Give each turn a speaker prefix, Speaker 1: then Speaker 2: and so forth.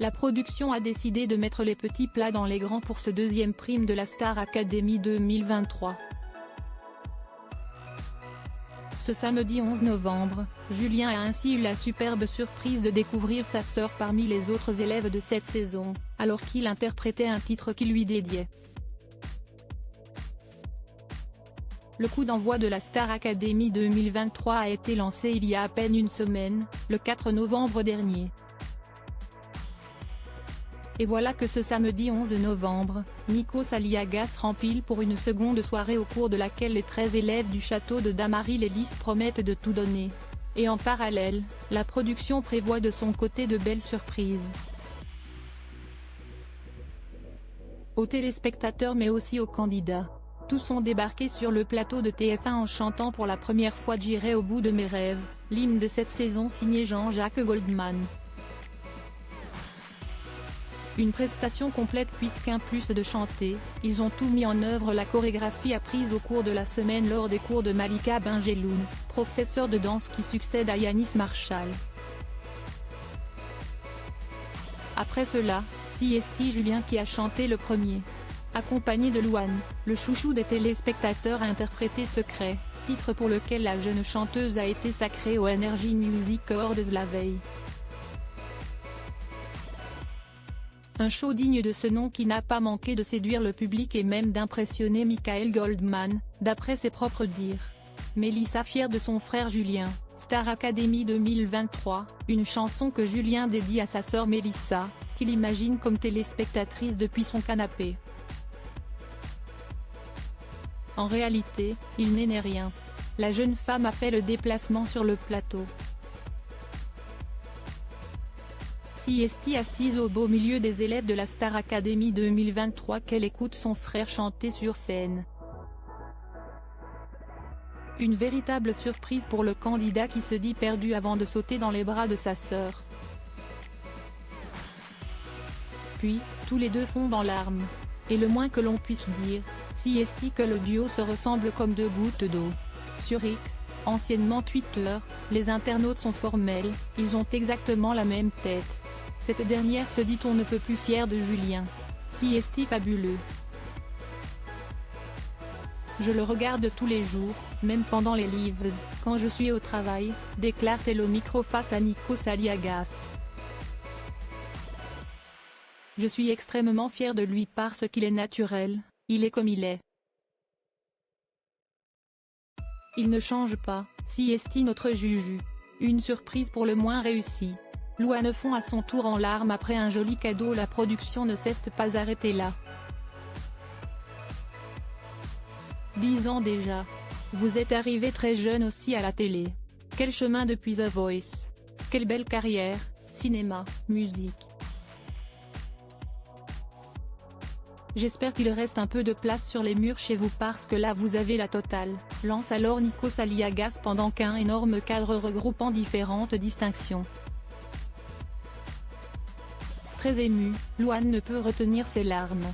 Speaker 1: La production a décidé de mettre les petits plats dans les grands pour ce deuxième prime de la Star Academy 2023. Ce samedi 11 novembre, Julien a ainsi eu la superbe surprise de découvrir sa sœur parmi les autres élèves de cette saison, alors qu'il interprétait un titre qui lui dédiait. Le coup d'envoi de la Star Academy 2023 a été lancé il y a à peine une semaine, le 4 novembre dernier. Et voilà que ce samedi 11 novembre, Nikos Aliagas rempile pour une seconde soirée au cours de laquelle les 13 élèves du château de Dammarie-les-Lys promettent de tout donner. Et en parallèle, la production prévoit de son côté de belles surprises. Aux téléspectateurs mais aussi aux candidats. Tous sont débarqués sur le plateau de TF1 en chantant pour la première fois « J'irai au bout de mes rêves », l'hymne de cette saison signé Jean-Jacques Goldman. Une prestation complète puisqu'en plus de chanter, ils ont tout mis en œuvre. La chorégraphie apprise au cours de la semaine lors des cours de Malika Benjeloun, professeure de danse qui succède à Yanis Marshall. Après cela, c'est Julien qui a chanté le premier. Accompagné de Louane, le chouchou des téléspectateurs a interprété Secret, titre pour lequel la jeune chanteuse a été sacrée aux Energy Music Awards la veille. Un show digne de ce nom qui n'a pas manqué de séduire le public et même d'impressionner Michael Goldman, d'après ses propres dires. Mélissa fière de son frère Julien, Star Academy 2023, une chanson que Julien dédie à sa sœur Mélissa, qu'il imagine comme téléspectatrice depuis son canapé. En réalité, il n'est rien. La jeune femme a fait le déplacement sur le plateau. C'est assise au beau milieu des élèves de la Star Academy 2023 qu'elle écoute son frère chanter sur scène. Une véritable surprise pour le candidat qui se dit perdu avant de sauter dans les bras de sa sœur. Puis, tous les deux fondent en larmes. Et le moins que l'on puisse dire, c'est que le duo se ressemble comme deux gouttes d'eau. Sur X, anciennement Twitter, les internautes sont formels, ils ont exactement la même tête. Cette dernière se dit on ne peut plus fière de Julien. C'est fabuleux. Je le regarde tous les jours, même pendant les lives, quand je suis au travail, déclare-t-elle au micro face à Nikos Aliagas. Je suis extrêmement fière de lui parce qu'il est naturel, il est comme il est. Il ne change pas, c'est notre Juju. Une surprise pour le moins réussie. Louane fond à son tour en larmes après un joli cadeau. La production ne s'est pas arrêtée là. 10 ans déjà. Vous êtes arrivé très jeune aussi à la télé. Quel chemin depuis The Voice. Quelle belle carrière, cinéma, musique. J'espère qu'il reste un peu de place sur les murs chez vous parce que là vous avez la totale, lance alors Nikos Aliagas pendant qu'un énorme cadre regroupant différentes distinctions. Très émue, Louane ne peut retenir ses larmes.